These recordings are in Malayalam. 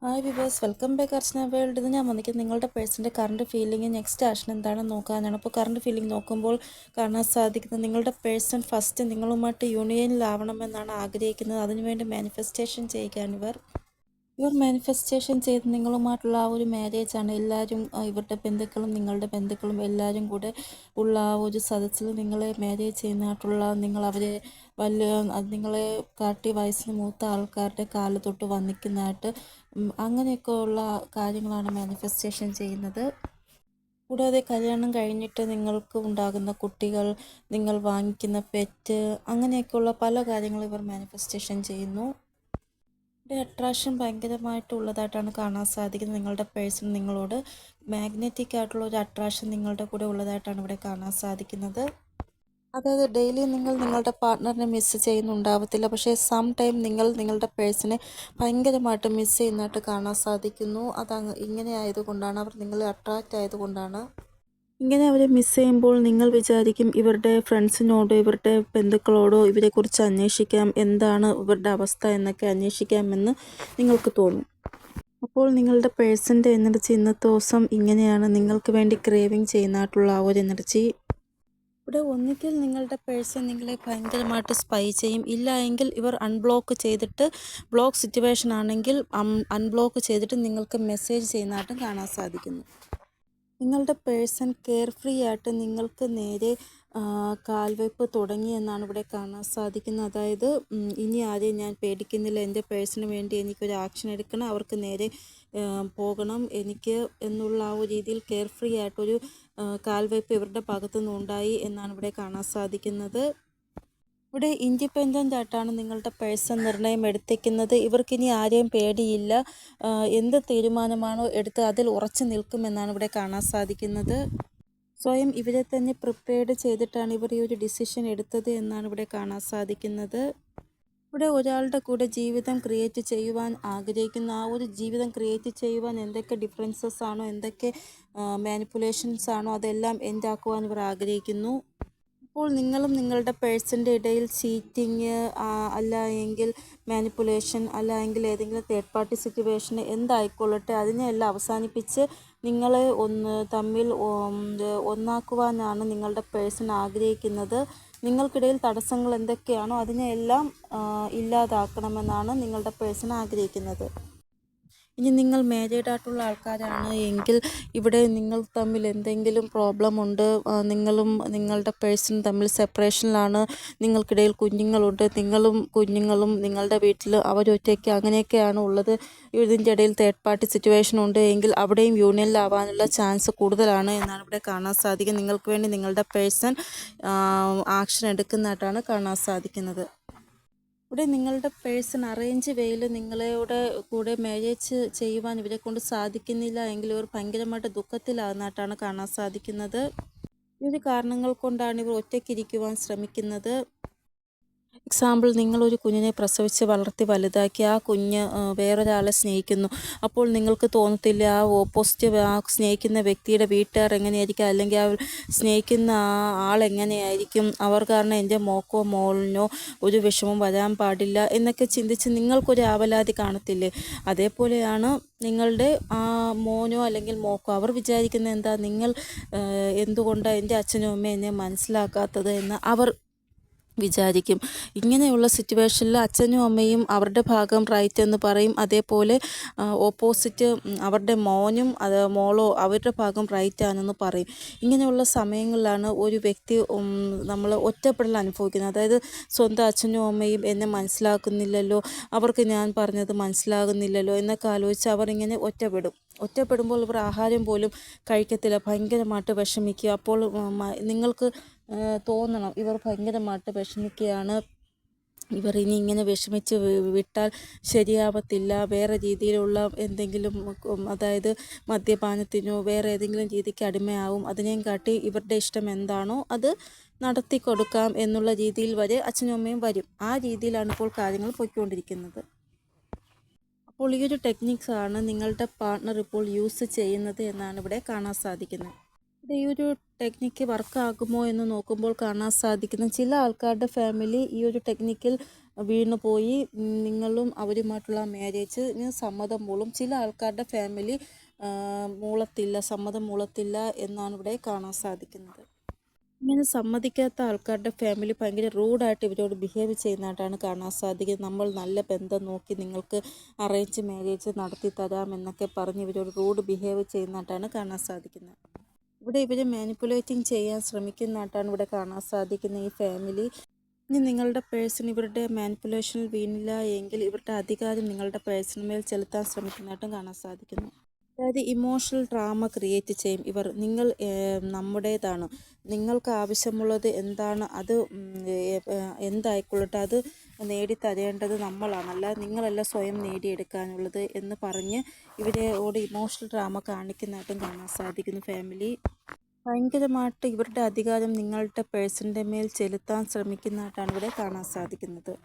ഹായ് വിവേഴ്സ്, വെൽക്കം ബാക്ക് അർച്ചന വേൾഡ്. ഇത് ഞാൻ വന്നിരിക്കുന്നത് നിങ്ങളുടെ പേഴ്സൻ്റെ കറണ്ട് ഫീലിംഗ് നെക്സ്റ്റ് ആക്ഷൻ എന്താണെന്ന് നോക്കാനാണ്. അപ്പോൾ കറണ്ട് ഫീലിംഗ് നോക്കുമ്പോൾ കാണാൻ സാധിക്കുന്നത് നിങ്ങളുടെ പേഴ്സൺ ഫസ്റ്റ് നിങ്ങളുമായിട്ട് യൂണിയനിലാവണമെന്നാണ് ആഗ്രഹിക്കുന്നത്. അതിനുവേണ്ടി മാനിഫെസ്റ്റേഷൻ ചെയ്യുകയാണ് ഇവർ മാനിഫെസ്റ്റേഷൻ ചെയ്ത് നിങ്ങളുമായിട്ടുള്ള ആ ഒരു മാരേജാണ്. എല്ലാവരും ഇവരുടെ ബന്ധുക്കളും നിങ്ങളുടെ ബന്ധുക്കളും എല്ലാവരും കൂടെ ഉള്ള ആ ഒരു സദസ്സിൽ നിങ്ങളെ മാരേജ് ചെയ്യുന്നതായിട്ടുള്ള നിങ്ങളവരെ നിങ്ങളെ കാട്ടി വയസ്സിന് മൂത്ത ആൾക്കാരുടെ കാല് തൊട്ട് വന്നിക്കുന്നതായിട്ട് അങ്ങനെയൊക്കെ ഉള്ള കാര്യങ്ങളാണ് മാനിഫെസ്റ്റേഷൻ ചെയ്യുന്നത്. കൂടാതെ കല്യാണം കഴിഞ്ഞിട്ട് നിങ്ങൾക്ക് ഉണ്ടാകുന്ന കുട്ടികൾ, നിങ്ങൾ വാങ്ങിക്കുന്ന പെറ്റ്, അങ്ങനെയൊക്കെയുള്ള പല കാര്യങ്ങളും ഇവർ മാനിഫെസ്റ്റേഷൻ ചെയ്യുന്നു. ഇവിടെ അട്രാക്ഷൻ ഭയങ്കരമായിട്ടുള്ളതായിട്ടാണ് കാണാൻ സാധിക്കുന്നത്. നിങ്ങളുടെ പേഴ്സൺ നിങ്ങളോട് മാഗ്നറ്റിക് ആയിട്ടുള്ള ഒരു അട്രാക്ഷൻ നിങ്ങളുടെ കൂടെ ഉള്ളതായിട്ടാണ് ഇവിടെ കാണാൻ സാധിക്കുന്നത്. അതായത് ഡെയിലി നിങ്ങൾ നിങ്ങളുടെ പാർട്ട്ണറിനെ മിസ്സ് ചെയ്യുന്നുണ്ടാവത്തില്ല, പക്ഷേ സം ടൈം നിങ്ങൾ നിങ്ങളുടെ പേഴ്സണെ ഭയങ്കരമായിട്ട് മിസ്സ് ചെയ്യുന്നതായിട്ട് കാണാൻ സാധിക്കുന്നു. ഇങ്ങനെ ആയതുകൊണ്ടാണ്, അവർ നിങ്ങളെ അട്രാക്റ്റ് ആയതുകൊണ്ടാണ്. ഇങ്ങനെ അവരെ മിസ്സ് ചെയ്യുമ്പോൾ നിങ്ങൾ വിചാരിക്കും ഇവരുടെ ഫ്രണ്ട്സിനോടോ ഇവരുടെ ബന്ധുക്കളോടോ ഇവരെക്കുറിച്ച് അന്വേഷിക്കാം, എന്താണ് ഇവരുടെ അവസ്ഥ എന്നൊക്കെ അന്വേഷിക്കാമെന്ന് നിങ്ങൾക്ക് തോന്നും. അപ്പോൾ നിങ്ങളുടെ പേഴ്സൻ്റെ എനർജി ഇന്നത്തെ ദിവസം ഇങ്ങനെയാണ്. നിങ്ങൾക്ക് വേണ്ടി ക്രേവിങ് ചെയ്യുന്നതായിട്ടുള്ള ആ ഒരു എനർജി ഇവിടെ ഒന്നുകിൽ നിങ്ങളുടെ പേഴ്സൺ നിങ്ങളെ ഭയങ്കരമായിട്ട് സ്പൈ ചെയ്യും, ഇല്ല എങ്കിൽ ഇവർ അൺബ്ലോക്ക് ചെയ്തിട്ട്, ബ്ലോക്ക് സിറ്റുവേഷൻ ആണെങ്കിൽ അൺബ്ലോക്ക് ചെയ്തിട്ട് നിങ്ങൾക്ക് മെസ്സേജ് ചെയ്യുന്നതായിട്ടും കാണാൻ സാധിക്കുന്നു. നിങ്ങളുടെ പേഴ്സൺ കെയർ ഫ്രീ ആയിട്ട് നിങ്ങൾക്ക് നേരെ കാൽവെപ്പ് തുടങ്ങിയെന്നാണ് ഇവിടെ കാണാൻ സാധിക്കുന്നത്. അതായത് ഇനി ആരെയും ഞാൻ പേടിക്കുന്നില്ല, എൻ്റെ പേഴ്സണിന് വേണ്ടി എനിക്കൊരു ആക്ഷൻ എടുക്കണം, അവർക്ക് നേരെ പോകണം എനിക്ക് എന്നുള്ള ആ ഒരു രീതിയിൽ കെയർ ഫ്രീ ആയിട്ടൊരു കാൽവെപ്പ് ഇവരുടെ ഭാഗത്തു നിന്നുണ്ടായി എന്നാണ് ഇവിടെ കാണാൻ സാധിക്കുന്നത്. ഇവിടെ ഇൻഡിപെൻഡൻ്റ് ആയിട്ടാണ് നിങ്ങളുടെ പേഴ്സൺ നിർണയം എടുത്തേക്കുന്നത്. ഇവർക്കിനി ആരെയും പേടിയില്ല, എന്ത് തീരുമാനമാണോ എടുത്ത് അതിൽ ഉറച്ചു നിൽക്കുമെന്നാണ് ഇവിടെ കാണാൻ സാധിക്കുന്നത്. സ്വയം ഇവരെ തന്നെ പ്രിപ്പയർഡ് ചെയ്തിട്ടാണ് ഇവർ ഈ ഒരു ഡിസിഷൻ എടുത്തത് എന്നാണ് ഇവിടെ കാണാൻ സാധിക്കുന്നത്. ഇവിടെ ഒരാളുടെ കൂടെ ജീവിതം ക്രിയേറ്റ് ചെയ്യുവാൻ ആഗ്രഹിക്കുന്ന, ആ ഒരു ജീവിതം ക്രിയേറ്റ് ചെയ്യുവാൻ എന്തൊക്കെ ഡിഫറൻസസ് ആണോ, എന്തൊക്കെ മാനിപ്പുലേഷൻസ് ആണോ, അതെല്ലാം എൻഡ് ആക്കുവാൻ ഇവർ ആഗ്രഹിക്കുന്നു. അപ്പോൾ നിങ്ങളും നിങ്ങളുടെ പേഴ്സൻ്റെ ഇടയിൽ ചീറ്റിങ്, അല്ല എങ്കിൽ മാനിപ്പുലേഷൻ, അല്ല എങ്കിൽ ഏതെങ്കിലും തേർഡ് പാർട്ടി സിറ്റുവേഷൻ എന്തായിക്കൊള്ളട്ടെ, അതിനെയെല്ലാം അവസാനിപ്പിച്ച് നിങ്ങളെ തമ്മിൽ ഒന്നാക്കുവാനാണ് നിങ്ങളുടെ പേഴ്സൺ ആഗ്രഹിക്കുന്നത്. നിങ്ങൾക്കിടയിൽ തടസ്സങ്ങൾ എന്തൊക്കെയാണോ അതിനെയെല്ലാം ഇല്ലാതാക്കണമെന്നാണ് നിങ്ങളുടെ പേഴ്സൺ ആഗ്രഹിക്കുന്നത്. ഇനി നിങ്ങൾ മാരീഡ് ആയിട്ടുള്ള ആൾക്കാരാണ് എങ്കിൽ ഇവിടെ നിങ്ങൾ തമ്മിൽ എന്തെങ്കിലും പ്രോബ്ലം ഉണ്ട്, നിങ്ങളും നിങ്ങളുടെ പേഴ്സൺ തമ്മിൽ സെപ്പറേഷനിലാണ്, നിങ്ങൾക്കിടയിൽ കുഞ്ഞുങ്ങളുണ്ട്, നിങ്ങളും കുഞ്ഞുങ്ങളും നിങ്ങളുടെ വീട്ടിൽ അവരൊറ്റയ്ക്ക് അങ്ങനെയൊക്കെയാണ് ഉള്ളത്, ഇതിൻ്റെ ഇടയിൽ തേർഡ് പാർട്ടി സിറ്റുവേഷൻ ഉണ്ട് എങ്കിൽ അവിടെയും യൂണിയനിലാവാനുള്ള ചാൻസ് കൂടുതലാണ് എന്നാണ് ഇവിടെ കാണാൻ സാധിക്കുന്നത്. നിങ്ങൾക്ക് വേണ്ടി നിങ്ങളുടെ പേഴ്സൺ ആക്ഷൻ എടുക്കുന്നതായിട്ടാണ് കാണാൻ സാധിക്കുന്നത്. ഇവിടെ നിങ്ങളുടെ പേഴ്സൺ അറേഞ്ച് വേയിൽ നിങ്ങളോട് കൂടെ മാരേജ് ചെയ്യുവാൻ ഇവരെ കൊണ്ട് സാധിക്കുന്നില്ല എങ്കിൽ ഇവർ ഭയങ്കരമായിട്ട് ദുഃഖത്തിലാകുന്നതായിട്ടാണ് കാണാൻ സാധിക്കുന്നത്. ഈ ഒരു കാരണങ്ങൾ കൊണ്ടാണ് ഇവർ ഒറ്റയ്ക്കിരിക്കുവാൻ ശ്രമിക്കുന്നത്. എക്സാമ്പിൾ, നിങ്ങളൊരു കുഞ്ഞിനെ പ്രസവിച്ച് വളർത്തി വലുതാക്കി ആ കുഞ്ഞ് വേറൊരാളെ സ്നേഹിക്കുന്നു. അപ്പോൾ നിങ്ങൾക്ക് തോന്നത്തില്ല ആ ഓപ്പോസിറ്റ് ആ സ്നേഹിക്കുന്ന വ്യക്തിയുടെ വീട്ടുകാർ എങ്ങനെയായിരിക്കും, അല്ലെങ്കിൽ ആ സ്നേഹിക്കുന്ന ആ ആളെങ്ങനെയായിരിക്കും, അവർ കാരണം എൻ്റെ മോക്കോ മോളിനോ ഒരു വിഷമം വരാൻ പാടില്ല എന്നൊക്കെ ചിന്തിച്ച് നിങ്ങൾക്കൊരു ആവലാതി കാണത്തില്ലേ? അതേപോലെയാണ് നിങ്ങളുടെ ആ മോനോ അല്ലെങ്കിൽ മോക്കോ അവർ വിചാരിക്കുന്നത് എന്താ, നിങ്ങൾ എന്തുകൊണ്ടാണ് എൻ്റെ അച്ഛനും അമ്മയും എന്നെ മനസ്സിലാക്കാത്തത് എന്ന് അവർ വിചാരിക്കും. ഇങ്ങനെയുള്ള സിറ്റുവേഷനിൽ അച്ഛനും അമ്മയും അവരുടെ ഭാഗം റൈറ്റ് എന്ന് പറയും, അതേപോലെ ഓപ്പോസിറ്റ് അവരുടെ മോനും മോളോ അവരുടെ ഭാഗം റൈറ്റ് ആണെന്ന് പറയും. ഇങ്ങനെയുള്ള സമയങ്ങളിലാണ് ഒരു വ്യക്തി നമ്മൾ ഒറ്റപ്പെടൽ അനുഭവിക്കുന്നത്. അതായത് സ്വന്തം അച്ഛനും അമ്മയും എന്നെ മനസ്സിലാക്കുന്നില്ലല്ലോ, അവർക്ക് ഞാൻ പറഞ്ഞത് മനസ്സിലാകുന്നില്ലല്ലോ എന്നൊക്കെ ആലോചിച്ച് അവർ ഇങ്ങനെ ഒറ്റപ്പെടുമ്പോൾ ഇവർ ആഹാരം പോലും കഴിക്കത്തില്ല, ഭയങ്കരമായിട്ട് വിഷമിക്കുക. അപ്പോൾ നിങ്ങൾക്ക് തോന്നണം ഇവർ ഭയങ്കരമായിട്ട് വിഷമിക്കുകയാണ്, ഇവർ ഇനി ഇങ്ങനെ വിഷമിച്ച് വിട്ടാൽ ശരിയാവത്തില്ല, വേറെ രീതിയിലുള്ള എന്തെങ്കിലും, അതായത് മദ്യപാനത്തിനോ വേറെ ഏതെങ്കിലും രീതിക്ക് അടിമയാവും, അതിനെയും കാട്ടി ഇവരുടെ ഇഷ്ടം എന്താണോ അത് നടത്തി കൊടുക്കാം എന്നുള്ള രീതിയിൽ വരെ അച്ഛനും അമ്മയും വരും. ആ രീതിയിലാണ് ഇപ്പോൾ കാര്യങ്ങൾ പോയിക്കൊണ്ടിരിക്കുന്നത്. അപ്പോൾ ഈ ഒരു ടെക്നിക്സാണ് നിങ്ങളുടെ പാർട്ട്ണർ ഇപ്പോൾ യൂസ് ചെയ്യുന്നത് എന്നാണ് ഇവിടെ കാണാൻ സാധിക്കുന്നത്. ഈ ഒരു ടെക്നിക്ക് വർക്കാകുമോ എന്ന് നോക്കുമ്പോൾ കാണാൻ സാധിക്കുന്നു ചില ആൾക്കാരുടെ ഫാമിലി ഈ ഒരു ടെക്നിക്കിൽ വീണുപോയി. നിങ്ങളും അവരുമായിട്ടുള്ള മാരേജിന് സമ്മതം മൂളും. ചില ആൾക്കാരുടെ ഫാമിലി മൂളത്തില്ല, സമ്മതം മൂളത്തില്ല എന്നാണ് ഇവിടെ കാണാൻ സാധിക്കുന്നത്. ഇങ്ങനെ സമ്മതിക്കാത്ത ആൾക്കാരുടെ ഫാമിലി ഭയങ്കര റൂഡായിട്ട് ഇവരോട് ബിഹേവ് ചെയ്യുന്നതായിട്ടാണ് കാണാൻ സാധിക്കുന്നത്. നമ്മൾ നല്ല ബന്ധം നോക്കി നിങ്ങൾക്ക് അറേഞ്ച് മാരേജ് നടത്തി തരാം എന്നൊക്കെ പറഞ്ഞ് ഇവരോട് റൂഡ് ബിഹേവ് ചെയ്യുന്നതായിട്ടാണ് കാണാൻ സാധിക്കുന്നത്. ഇവിടെ ഇവർ മാനിപ്പുലേറ്റിംഗ് ചെയ്യാൻ ശ്രമിക്കുന്നതായിട്ടാണ് ഇവിടെ കാണാൻ സാധിക്കുന്നത് ഈ ഫാമിലി. ഇനി നിങ്ങളുടെ പേഴ്സൺ ഇവരുടെ മാനിപ്പുലേഷനിൽ വീണില്ല എങ്കിൽ ഇവരുടെ അധികാരം നിങ്ങളുടെ പേഴ്സണിന്മേൽ ചെലുത്താൻ ശ്രമിക്കുന്നതായിട്ടും കാണാൻ സാധിക്കുന്നു. അതായത് ഇമോഷണൽ ഡ്രാമ ക്രിയേറ്റ് ചെയ്യും ഇവർ. നിങ്ങൾ നമ്മുടേതാണ്, നിങ്ങൾക്ക് ആവശ്യമുള്ളത് എന്താണ് അത് എന്തായിക്കൊള്ളട്ടെ അത് നേടിത്തരേണ്ടത് നമ്മളാണ്, അല്ലാതെ നിങ്ങളല്ല സ്വയം നേടിയെടുക്കാനുള്ളത് എന്ന് പറഞ്ഞ് ഇവരോട് ഇമോഷണൽ ഡ്രാമ കാണിക്കുന്നതായിട്ടും കാണാൻ സാധിക്കുന്നു ഫാമിലി. ഭയങ്കരമായിട്ട് ഇവരുടെ അധികാരം നിങ്ങളുടെ പേഴ്സണിൻ്റെ മേൽ ചെലുത്താൻ ശ്രമിക്കുന്നതായിട്ടാണ് ഇവിടെ കാണാൻ സാധിക്കുന്നത്.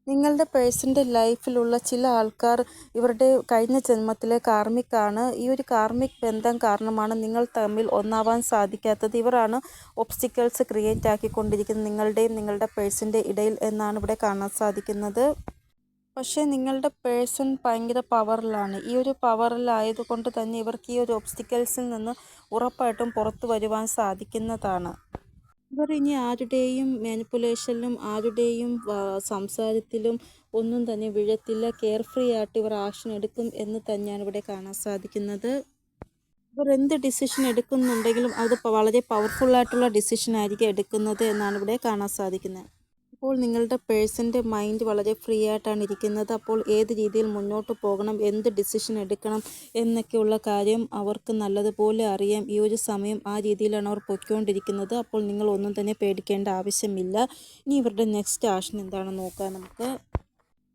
നിങ്ങളുടെ പേഴ്സണിൻ്റെ ലൈഫിലുള്ള ചില ആൾക്കാർ ഇവരുടെ കഴിഞ്ഞ ജന്മത്തിലെ കാർമിക്കാണ്. ഈ ഒരു കാർമിക് ബന്ധം കാരണമാണ് നിങ്ങൾ തമ്മിൽ ഒന്നാവാൻ സാധിക്കാത്തത്. ഇവരാണ് ഒബ്സ്റ്റിക്കിൾസ് ക്രിയേറ്റ് ആക്കിക്കൊണ്ടിരിക്കുന്നത് നിങ്ങളുടെയും നിങ്ങളുടെ പേഴ്സണിൻ്റെ ഇടയിൽ എന്നാണ് ഇവിടെ കാണാൻ സാധിക്കുന്നത്. പക്ഷേ നിങ്ങളുടെ പേഴ്സൺ ഭയങ്കര പവറിലാണ്. ഈ ഒരു പവറിലായതുകൊണ്ട് തന്നെ ഇവർക്ക് ഈ ഒരു ഒബ്സ്റ്റിക്കിൾസിൽ നിന്ന് ഉറപ്പായിട്ടും പുറത്തു വരുവാൻ സാധിക്കുന്നതാണ്. ഇവർ ഇനി ആരുടെയും മാനിപ്പുലേഷനിലും ആരുടെയും സംസാരത്തിലും ഒന്നും തന്നെ വീഴത്തില്ല. കെയർ ഫ്രീ ആയിട്ട് ഇവർ ആക്ഷൻ എടുക്കും എന്ന് തന്നെയാണ് ഇവിടെ കാണാൻ സാധിക്കുന്നത്. ഇവർ എന്ത് ഡിസിഷൻ എടുക്കുന്നുണ്ടെങ്കിലും അത് വളരെ പവർഫുള്ളായിട്ടുള്ള ഡിസിഷൻ ആയിരിക്കും എടുക്കുന്നത് എന്നാണ് ഇവിടെ കാണാൻ സാധിക്കുന്നത്. അപ്പോൾ നിങ്ങളുടെ പേഴ്സൻ്റെ മൈൻഡ് വളരെ ഫ്രീ ആയിട്ടാണ് ഇരിക്കുന്നത്. അപ്പോൾ ഏത് രീതിയിൽ മുന്നോട്ട് പോകണം, എന്ത് ഡിസിഷൻ എടുക്കണം എന്നൊക്കെയുള്ള കാര്യം അവർക്ക് നല്ലതുപോലെ അറിയാം. ഈ ഒരു സമയം ആ രീതിയിലാണ് അവർ പൊയ്ക്കൊണ്ടിരിക്കുന്നത്. അപ്പോൾ നിങ്ങൾ ഒന്നും തന്നെ പേടിക്കേണ്ട ആവശ്യമില്ല. ഇനി ഇവരുടെ നെക്സ്റ്റ് ആക്ഷൻ എന്താണെന്ന് നോക്കാം നമുക്ക്.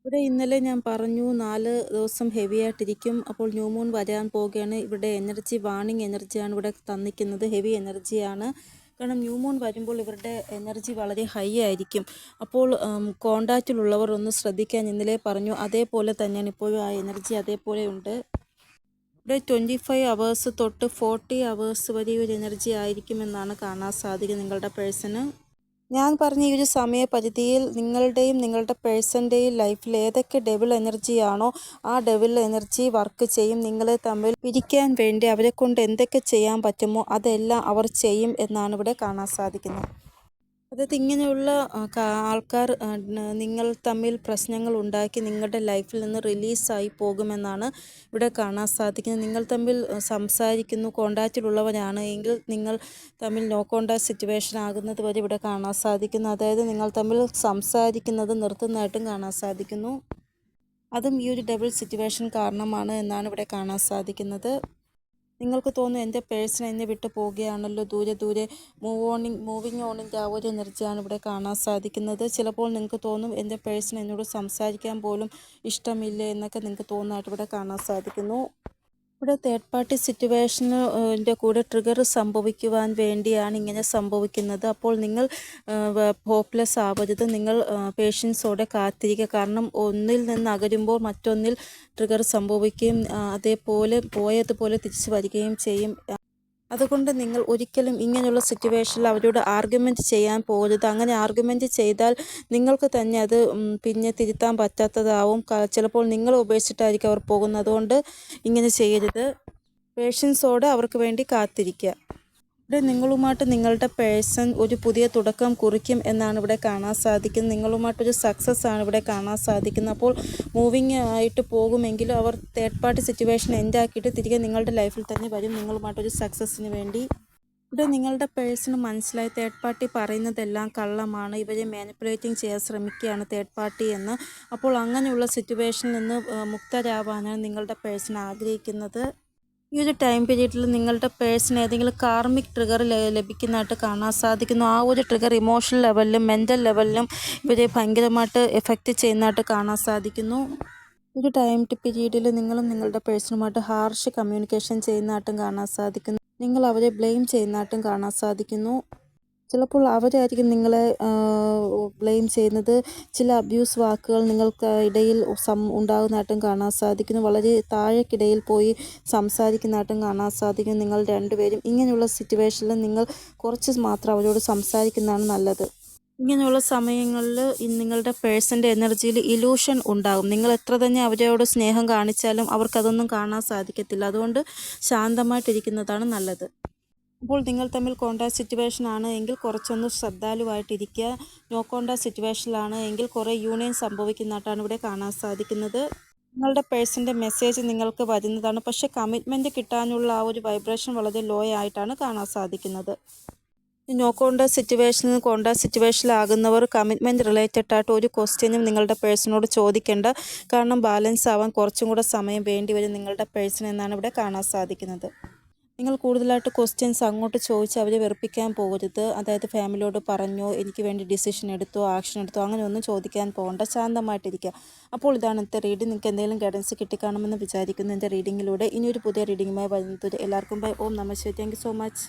ഇവിടെ ഇന്നലെ ഞാൻ പറഞ്ഞു 4 ദിവസം ഹെവി ആയിട്ടിരിക്കും. അപ്പോൾ ന്യൂ മൂൺ വരാൻ പോവുകയാണ്. ഇവിടെ എനർജി വാർണിംഗ് എനർജിയാണ് ഇവിടെ തന്നിക്കുന്നത്, ഹെവി എനർജിയാണ്. കാരണം ന്യൂ മൂൺ വരുമ്പോൾ ഇവരുടെ എനർജി വളരെ ഹൈ ആയിരിക്കും. അപ്പോൾ കോണ്ടാക്റ്റിലുള്ളവർ ഒന്ന് ശ്രദ്ധിക്കാൻ ഇന്നലെ പറഞ്ഞു. അതേപോലെ തന്നെയാണ് ഇപ്പോഴും ആ എനർജി അതേപോലെ ഉണ്ട്. ഇവിടെ 25 അവേഴ്സ് തൊട്ട് 40 അവേഴ്സ് വരെ ഒരു എനർജി ആയിരിക്കുമെന്നാണ് കാണാൻ സാധിക്കുന്നത് നിങ്ങളുടെ പേഴ്സണ്. ഞാൻ പറഞ്ഞ ഈ ഒരു സമയപരിധിയിൽ നിങ്ങളുടെയും നിങ്ങളുടെ പേഴ്സൻ്റെയും ലൈഫിൽ ഏതൊക്കെ ഡെവിൾ എനർജിയാണോ ആ ഡെവിൾ എനർജി വർക്ക് ചെയ്യും. നിങ്ങളെ തമ്മിൽ പിരിക്കാൻ വേണ്ടി അവരെ കൊണ്ട് എന്തൊക്കെ ചെയ്യാൻ പറ്റുമോ അതെല്ലാം അവർ ചെയ്യും എന്നാണ് ഇവിടെ കാണാൻ സാധിക്കുന്നത്. അതായത് ഇങ്ങനെയുള്ള ആൾക്കാർ നിങ്ങൾ തമ്മിൽ പ്രശ്നങ്ങൾ ഉണ്ടാക്കി നിങ്ങളുടെ ലൈഫിൽ നിന്ന് റിലീസായി പോകുമെന്നാണ് ഇവിടെ കാണാൻ സാധിക്കുന്നത്. നിങ്ങൾ തമ്മിൽ സംസാരിക്കുന്നു, കോണ്ടാക്റ്റിലുള്ളവരാണ് എങ്കിൽ നിങ്ങൾ തമ്മിൽ നോ കോണ്ടാക്ട് സിറ്റുവേഷൻ ആകുന്നത് വരെ ഇവിടെ കാണാൻ സാധിക്കുന്നു. അതായത് നിങ്ങൾ തമ്മിൽ സംസാരിക്കുന്നത് നിർത്തുന്നതായിട്ടും കാണാൻ സാധിക്കുന്നു. അതും ഈ ഒരു ഡബിൾ സിറ്റുവേഷൻ കാരണമാണ് എന്നാണ് ഇവിടെ കാണാൻ സാധിക്കുന്നത്. നിങ്ങൾക്ക് തോന്നും എൻ്റെ പേഴ്സൺ എന്നെ വിട്ടു പോവുകയാണല്ലോ, ദൂരെ ദൂരെ മൂവിങ് ഓണിൻ്റെ ആ ഒരു എനർജിയാണ് ഇവിടെ കാണാൻ സാധിക്കുന്നത്. ചിലപ്പോൾ നിങ്ങൾക്ക് തോന്നും എൻ്റെ പേഴ്സൺ എന്നോട് സംസാരിക്കാൻ പോലും ഇഷ്ടമില്ല എന്നൊക്കെ നിങ്ങൾക്ക് തോന്നുന്നതായിട്ട് ഇവിടെ കാണാൻ സാധിക്കുന്നു. ഇവിടെ തേർഡ് പാർട്ടി സിറ്റുവേഷൻ്റെ കൂടെ ട്രിഗർ സംഭവിക്കുവാൻ വേണ്ടിയാണ് ഇങ്ങനെ സംഭവിക്കുന്നത്. അപ്പോൾ നിങ്ങൾ ഹോപ്പ്ലെസ് ആവരുത്, നിങ്ങൾ പേഷ്യൻസോടെ കാത്തിരിക്കുക. കാരണം ഒന്നിൽ നിന്ന് അകലുമ്പോൾ മറ്റൊന്നിൽ ട്രിഗർ സംഭവിക്കുകയും അതേപോലെ പോയതുപോലെ തിരിച്ചു വരികയും ചെയ്യും. അതുകൊണ്ട് നിങ്ങൾ ഒരിക്കലും ഇങ്ങനെയുള്ള സിറ്റുവേഷനിൽ അവരോട് ആർഗ്യുമെൻറ്റ് ചെയ്യാൻ പോകരുത്. അങ്ങനെ ആർഗ്യുമെൻറ്റ് ചെയ്താൽ നിങ്ങൾക്ക് തന്നെ അത് പിന്നെ തിരുത്താൻ പറ്റാത്തതാവും. ചിലപ്പോൾ നിങ്ങൾ ഉപേക്ഷിച്ചിട്ടായിരിക്കും അവർ പോകുന്നത്. അതുകൊണ്ട് ഇങ്ങനെ ചെയ്യരുത്. പേഷ്യൻസോടെ അവർക്ക് വേണ്ടി കാത്തിരിക്കുക. ഇവിടെ നിങ്ങളുമായിട്ട് നിങ്ങളുടെ പേഴ്സൺ ഒരു പുതിയ തുടക്കം കുറിക്കും എന്നാണ് ഇവിടെ കാണാൻ സാധിക്കുന്നത്. നിങ്ങളുമായിട്ടൊരു സക്സസ് ആണ് ഇവിടെ കാണാൻ സാധിക്കുന്നത്. അപ്പോൾ മൂവിങ് ആയിട്ട് പോകുമെങ്കിലും അവർ തേർഡ് പാർട്ടി സിറ്റുവേഷൻ എൻഡ് ആക്കിയിട്ട് തിരികെ നിങ്ങളുടെ ലൈഫിൽ തന്നെ വരും നിങ്ങളുമായിട്ടൊരു സക്സസ്സിന് വേണ്ടി. ഇവിടെ നിങ്ങളുടെ പേഴ്സണ് മനസ്സിലായി തേർഡ് പാർട്ടി പറയുന്നതെല്ലാം കള്ളമാണ്, ഇവരെ മാനിപ്പുലേറ്റിംഗ് ചെയ്യാൻ ശ്രമിക്കുകയാണ് തേർഡ് പാർട്ടി എന്ന്. അപ്പോൾ അങ്ങനെയുള്ള സിറ്റുവേഷനിൽ നിന്ന് മുക്തരാവാനാണ് നിങ്ങളുടെ പേഴ്സൺ ആഗ്രഹിക്കുന്നത്. ഈ ഒരു ടൈം പീരീഡിൽ നിങ്ങളുടെ പേഴ്സൺ ഏതെങ്കിലും കാർമിക് ട്രിഗർ ലഭിക്കുന്നതായിട്ട് കാണാൻ സാധിക്കുന്നു. ആ ഒരു ട്രിഗർ ഇമോഷണൽ ലെവലിലും മെൻ്റൽ ലെവലിലും ഇവരെ ഭയങ്കരമായിട്ട് എഫക്റ്റ് ചെയ്യുന്നതായിട്ട് കാണാൻ സാധിക്കുന്നു. ഒരു ടൈം പീരീഡിൽ നിങ്ങളും നിങ്ങളുടെ പേഴ്സണുമായിട്ട് ഹാർഷ് കമ്മ്യൂണിക്കേഷൻ ചെയ്യുന്നതായിട്ടും കാണാൻ സാധിക്കുന്നു. നിങ്ങൾ അവരെ ബ്ലെയിം ചെയ്യുന്നതായിട്ടും കാണാൻ സാധിക്കുന്നു. ചിലപ്പോൾ അവരായിരിക്കും നിങ്ങളെ ബ്ലെയിം ചെയ്യുന്നത്. ചില അബ്യൂസ് വാക്കുകൾ നിങ്ങൾക്ക് ഇടയിൽ ഉണ്ടാകുന്നതായിട്ടും കാണാൻ സാധിക്കുന്നു. വളരെ താഴേക്കിടയിൽ പോയി സംസാരിക്കുന്നതായിട്ടും കാണാൻ സാധിക്കും. നിങ്ങൾ രണ്ടുപേരും ഇങ്ങനെയുള്ള സിറ്റുവേഷനിൽ നിങ്ങൾ കുറച്ച് മാത്രം അവരോട് സംസാരിക്കുന്നതാണ് നല്ലത്. ഇങ്ങനെയുള്ള സമയങ്ങളിൽ നിങ്ങളുടെ പേഴ്സൻ്റെ എനർജിയിൽ ഇലൂഷൻ ഉണ്ടാകും. നിങ്ങൾ എത്ര തന്നെ അവരോട് സ്നേഹം കാണിച്ചാലും അവർക്കതൊന്നും കാണാൻ സാധിക്കത്തില്ല. അതുകൊണ്ട് ശാന്തമായിട്ടിരിക്കുന്നതാണ് നല്ലത്. അപ്പോൾ നിങ്ങൾ തമ്മിൽ കോൺടാക്ട് സിറ്റുവേഷൻ ആണ് എങ്കിൽ കുറച്ചൊന്ന് ശ്രദ്ധാലുവായിട്ടിരിക്കുക. നോ കോൺടാക്ട് സിറ്റുവേഷനിലാണ് എങ്കിൽ കുറേ യൂണിയൻ സംഭവിക്കുന്നതായിട്ടാണ് ഇവിടെ കാണാൻ സാധിക്കുന്നത്. നിങ്ങളുടെ പേഴ്സൻ്റെ മെസ്സേജ് നിങ്ങൾക്ക് വരുന്നതാണ്. പക്ഷേ കമ്മിറ്റ്മെൻറ്റ് കിട്ടാനുള്ള ആ ഒരു വൈബ്രേഷൻ വളരെ ലോ ആയിട്ടാണ് കാണാൻ സാധിക്കുന്നത്. നോ കോൺടാക്ട് സിറ്റുവേഷനിൽ നിന്ന് കോൺടാക്ട് സിറ്റുവേഷനിലാകുന്നവർ കമ്മിറ്റ്മെൻറ്റ് റിലേറ്റഡ് ആയിട്ട് ഒരു ക്വസ്റ്റ്യനും നിങ്ങളുടെ പേഴ്സണോട് ചോദിക്കേണ്ട. കാരണം ബാലൻസ് ആവാൻ കുറച്ചും കൂടെ സമയം വേണ്ടി വരും നിങ്ങളുടെ പേഴ്സൺ എന്നാണ് ഇവിടെ കാണാൻ സാധിക്കുന്നത്. നിങ്ങൾ കൂടുതലായിട്ട് ക്വസ്റ്റ്യൻസ് അങ്ങോട്ട് ചോദിച്ച് അവരെ വെറുപ്പിക്കാൻ പോകരുത്. അതായത് ഫാമിലിയോട് പറഞ്ഞോ, എനിക്ക് വേണ്ടി ഡിസിഷൻ എടുത്തോ, ആക്ഷൻ എടുത്തോ, അങ്ങനെ ഒന്നും ചോദിക്കാൻ പോകണ്ട. ശാന്തമായിട്ടിരിക്കുക. അപ്പോൾ ഇതാണ് ഇന്നത്തെ റീഡിംഗ്. നിങ്ങൾക്ക് എന്തെങ്കിലും ഗൈഡൻസ് കിട്ടിക്കാണുമെന്ന് വിചാരിക്കുന്നു എൻ്റെ റീഡിങ്ങിലൂടെ. ഇനിയൊരു പുതിയ റീഡിങ്ങുമായി വരുന്നത് എല്ലാവർക്കും ബൈ. ഓം നമഃ ശിവായ. Thank you so much.